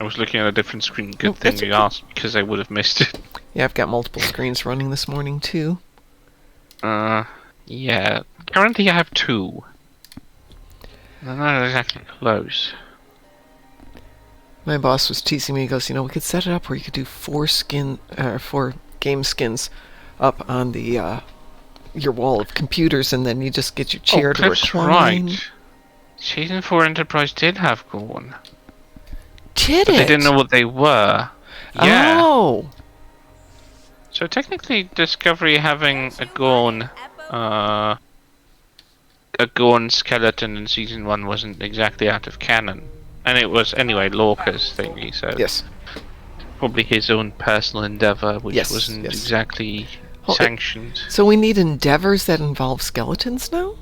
I was looking at a different screen. Good Nope, thing that's you okay. asked, because I would have missed it. Yeah, I've got multiple screens running this morning too. Yeah. Currently I have 2. They're not exactly close. My boss was teasing me. He goes, we could set it up where you could do 4 game skins up on the your wall of computers, and then you just get your chair to Cliff's recline. right. Season 4 Enterprise did have Gorn. Did But it? they didn't know what they were. Yeah. Oh. So technically, Discovery having a Gorn skeleton in season 1 wasn't exactly out of canon, and it was anyway Lorca's thingy. So Yes. probably his own personal endeavor, which Yes, wasn't yes. exactly Well, sanctioned. So we need endeavors that involve skeletons now?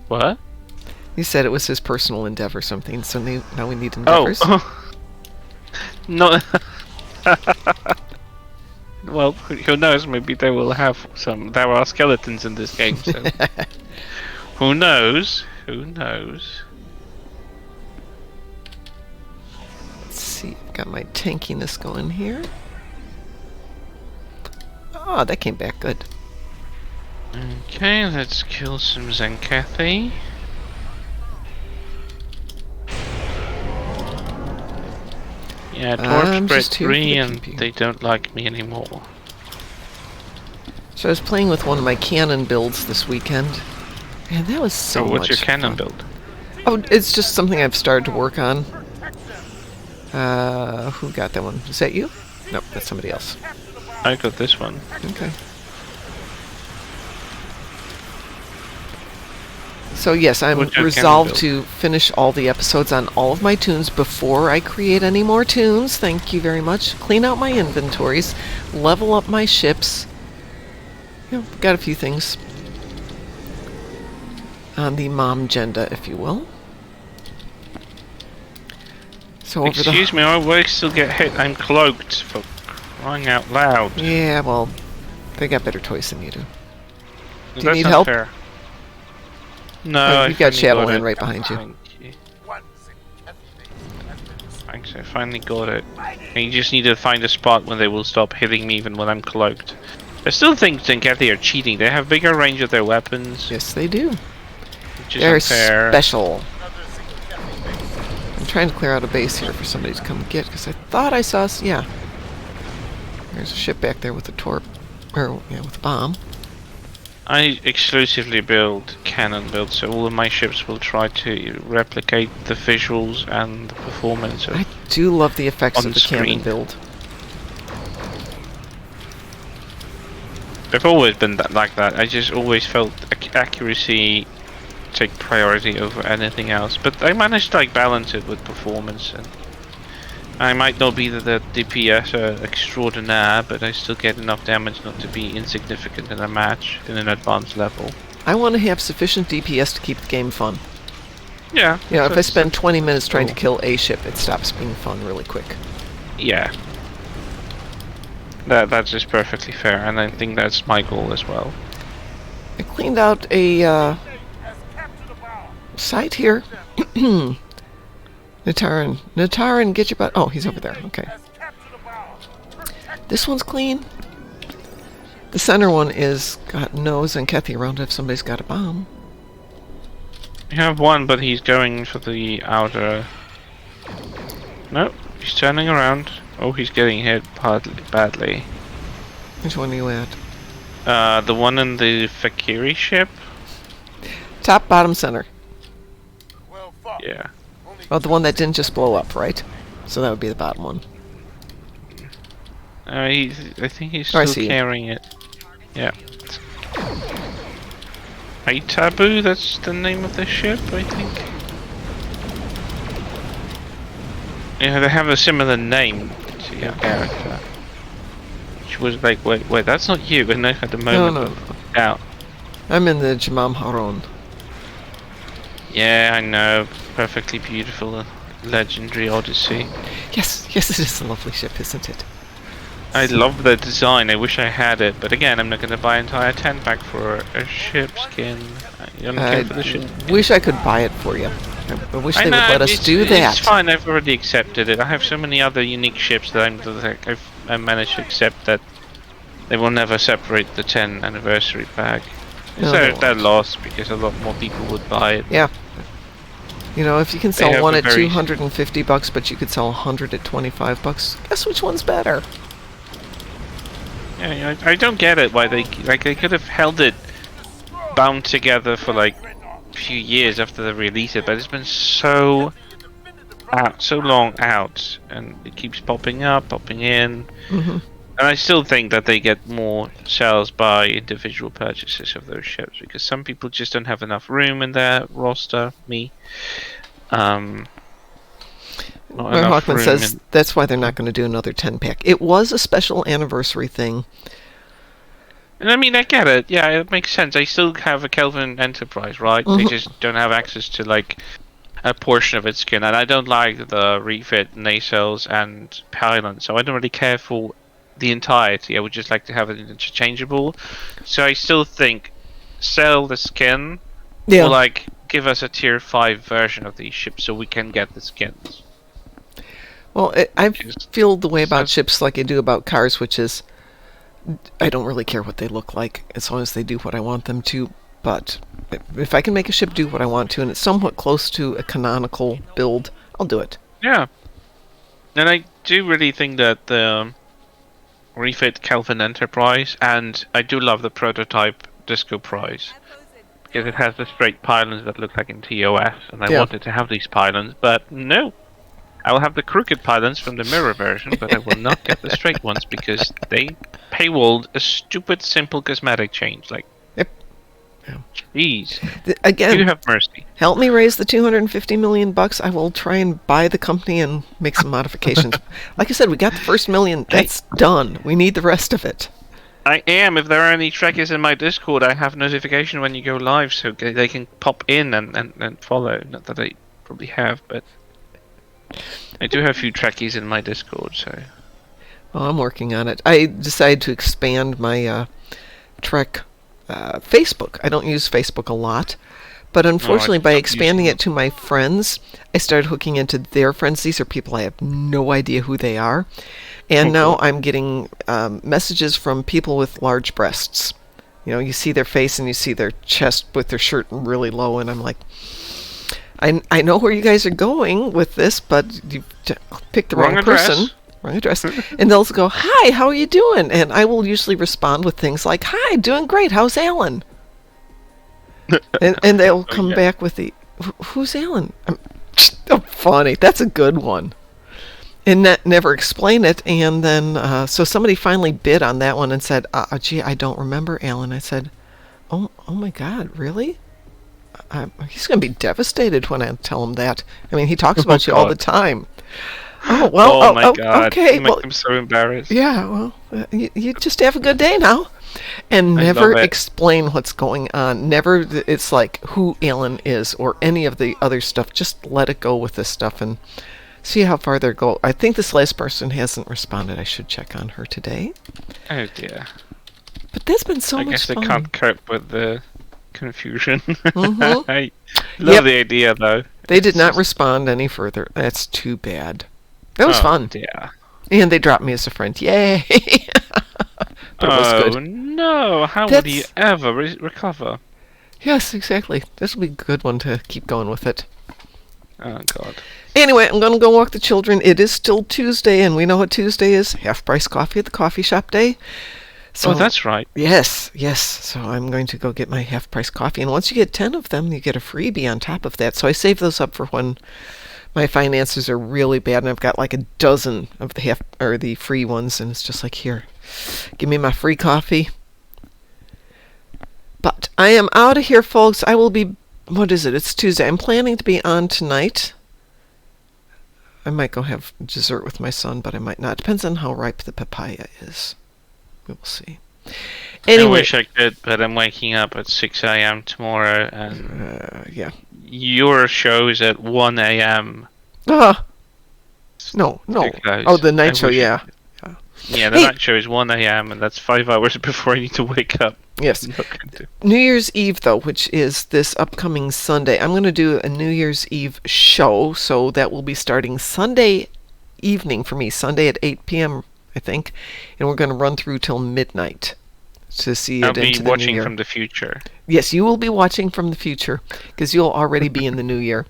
What? You said it was his personal endeavor, something. So now we need Oh. endeavors. No. Well, who knows? Maybe they will have some. There are skeletons in this game, so who knows? Who knows? Let's see. I've got my tankiness going here. Oh, that came back good. Okay, let's kill some Zenkathi. Yeah, I'm Torch just here for 3 the and pew-pew. they don't like me anymore. So I was playing with one of my cannon builds this weekend, and that was so much What's your cannon fun. build? Oh, it's just something I've started to work on. Who got that one? Is that you? Nope, that's somebody else. I got this one. Okay. So yes, I'm What's your resolved cannon to finish all the episodes on all of my tunes before I create any more tunes. Thank you very much. Clean out my inventories, level up my ships. Got a few things on the mom agenda, if you will. So over Excuse me, I will still get hit. I'm cloaked, for crying out loud. Yeah, well, they got better toys than you do. Do you That's need not help? fair. No, Oh, I you've got finally Shadowland it. right behind you. Thank you. Thanks, I finally got it. And you just need to find a spot where they will stop hitting me even when I'm cloaked. I still think Zenkathi are cheating. They have bigger range of their weapons, Yes, they do. which is They're unfair. special. I'm trying to clear out a base here for somebody to come get, because I thought I saw... Yeah. There's a ship back there with a torp. Or, yeah, with a bomb. I exclusively build cannon builds, so all of my ships will try to replicate the visuals and the performance of I do love the effects on of the cannon screen. build. They've always been like that. I just always felt accuracy take priority over anything else. But I managed to balance it with performance, and I might not be the DPS extraordinaire, but I still get enough damage not to be insignificant in a match in an advanced level. I want to have sufficient DPS to keep the game fun. Yeah. If I spend 20 minutes trying to kill a ship, it stops being fun really quick. Yeah. That's just perfectly fair, and I think that's my goal as well. I cleaned out a site here. Nataran, get your butt. Oh, he's over there. Okay. This one's clean. The center one is got nose and Kathy around if somebody's got a bomb. We have one, but he's going for the outer. Nope, he's turning around. Oh, he's getting hit badly. Which one are you at? The one in the Fakiri ship? Top, bottom, center. Yeah. Oh, the one that didn't just blow up, right? So that would be the bottom one. I think he's Oh, I still see you. carrying it. Yeah. Taboo, that's the name of the ship, I think. Yeah, they have a similar name to your character. Which was like, wait, that's not you, and I had a moment No. of doubt. I'm in the Jamam Haron. Yeah, I know. Perfectly beautiful, legendary Odyssey. Yes, it is a lovely ship, isn't it? I love the design. I wish I had it, but again, I'm not going to buy an entire 10 pack for a ship skin. You don't care for the ship. Wish I could buy it for you. I wish I they know would let us do it's that. fine. I've already accepted it. I have so many other unique ships that I managed to accept that they will never separate the 10 anniversary pack. No, they They're won't. lost because a lot more people would buy it. Yeah. You know, if you can They sell have one a at very $250, but you could sell 100 at $25, guess which one's better? yeah. I don't get it why they could have held it bound together for like a few years after they release it, but it's been so long out, and it keeps popping up, popping in. Hmm. And I still think that they get more sales by individual purchases of those ships because some people just don't have enough room in their roster. Me, not Where enough Hawkman room says in. that's why they're not going to do another 10-pack. It was a special anniversary thing. And I mean, I get it. Yeah, it makes sense. I still have a Kelvin Enterprise, right? They Hmm. just don't have access to like a portion of its skin, and I don't like the refit nacelles and pylons, so I don't really care for the entirety. I would just like to have it interchangeable. So I still think sell the skin, or Yeah. like give us a tier 5 version of these ships so we can get the skins. Well, I Just feel the way about so- ships like I do about cars, which is I don't really care what they look like as long as they do what I want them to. But if I can make a ship do what I want to and it's somewhat close to a canonical build, I'll do it. yeah, and I do really think that the refit Kelvin Enterprise, and I do love the prototype Disco Prize. Because it has the straight pylons that look like in TOS, and I Yeah. wanted to have these pylons, but no. I will have the crooked pylons from the mirror version, but I will not get the straight ones because they paywalled a stupid, simple cosmetic change. Like, Yep. Yeah. jeez, you Again, have mercy. help me raise the $250 million. I will try and buy the company and make some modifications. Like I said, we got the first million. That's done. We need the rest of it. I am. If there are any Trekkies in my Discord, I have notification when you go live, so they can pop in and follow. Not that they probably have, but I do have a few Trekkies in my Discord, so. Well, I'm working on it. I decided to expand my Trek Facebook. I don't use Facebook a lot, but unfortunately, by stopped expanding using it to my friends, I started hooking into their friends. These are people I have no idea who they are, and now cool. I'm getting messages from people with large breasts. You know, you see their face and you see their chest with their shirt really low, and I'm like, I know where you guys are going with this, but you picked the wrong address. person. Wrong address. And they'll go, "Hi, how are you doing?" And I will usually respond with things like, "Hi, doing great. How's Alan?" and they'll come yeah. back with the, "Who's Alan?" Oh, funny. That's a good one. And never explain it. And then, so somebody finally bid on that one and said, "Gee, I don't remember Alan." I said, "Oh my God, really?" He's going to be devastated when I tell him that. I mean, he talks about you all the time. Oh, well, oh my God! okay. You make Well, them so embarrassed. yeah, well, you just have a good day now. And I never love it. explain what's going on. Never, it's like who Alan is or any of the other stuff. Just let it go with this stuff and see how far they go. I think this last person hasn't responded. I should check on her today. Oh dear. But that's been so I much guess they fun. can't cope with the confusion. Mhm. I love Yep. the idea though. They did It's not just- respond any further. That's too bad. That was oh, fun. Dear. And they dropped me as a friend. Yay! But it was Oh good. no! How would That's- he ever recover? Yes, exactly. This will be a good one to keep going with it. Oh God. Anyway, I'm going to go walk the children. It is still Tuesday, and we know what Tuesday is. Half-price coffee at the coffee shop day. So, Oh, that's right. Yes. So I'm going to go get my half-price coffee. And once you get 10 of them, you get a freebie on top of that. So I save those up for when my finances are really bad, and I've got like a dozen of the free ones, and it's just like, here, give me my free coffee. But I am out of here, folks. I will be, what is it? It's Tuesday. I'm planning to be on tonight. I might go have dessert with my son, but I might not. Depends on how ripe the papaya is. We will see. I Anyway, wish I could, but I'm waking up at 6 a.m. tomorrow, and yeah. your show is at 1 a.m. No. Too close. Oh, the night I show, wish I yeah. could. Yeah, the Hey. night show is 1 a.m. and that's 5 hours before I need to wake up. Yes. Look into. New Year's Eve, though, which is this upcoming Sunday, I'm going to do a New Year's Eve show. So that will be starting Sunday evening for me, Sunday at 8 p.m., I think. And we're going to run through till midnight to see I'll it be into the new watching year. from the future. Yes, you will be watching from the future because you'll already be in the new year.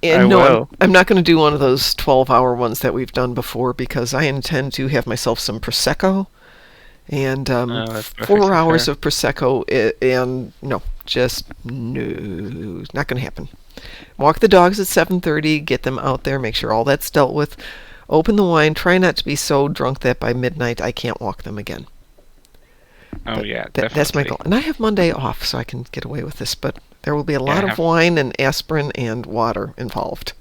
And I no, will. I'm not going to do one of those 12-hour ones that we've done before because I intend to have myself some Prosecco and That's 4 perfectly hours fair. of Prosecco. And no, just no, not going to happen. Walk the dogs at 7:30, get them out there, make sure all that's dealt with. Open the wine, try not to be so drunk that by midnight I can't walk them again. Oh But yeah, that's my definitely. goal. And I have Monday off, so I can get away with this. But there will be a Yeah, I lot of have. wine and aspirin and water involved.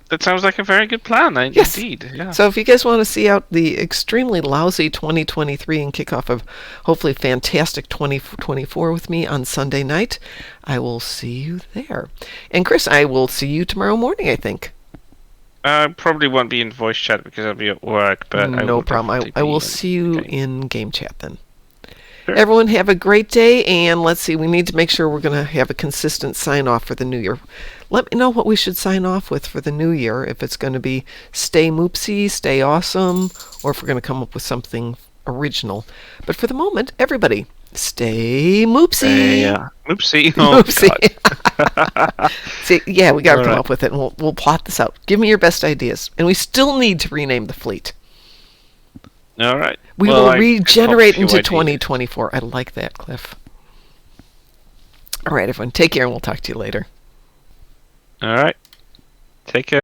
That sounds like a very good plan. Yes. Indeed. Yeah. So if you guys want to see out the extremely lousy 2023 and kick off a hopefully fantastic 2024 with me on Sunday night, I will see you there. And Chris, I will see you tomorrow morning, I think. I probably won't be in voice chat because I'll be at work, but I No will problem. definitely I be will in see you the game. in game chat then. Sure. Everyone have a great day, and let's see, we need to make sure we're going to have a consistent sign off for the new year. Let me know what we should sign off with for the new year, if it's going to be stay moopsy, stay awesome, or if we're going to come up with something original. But for the moment, everybody, stay moopsy. Yeah. Moopsy. Oh, Moopsy. God. See, yeah, we got to All come right. up with it, and we'll plot this out. Give me your best ideas. And we still need to rename the fleet. All right. We Well, will I popped a regenerate few into ideas. 2024. I like that, Cliff. All right, everyone. Take care, and we'll talk to you later. All right. Take care.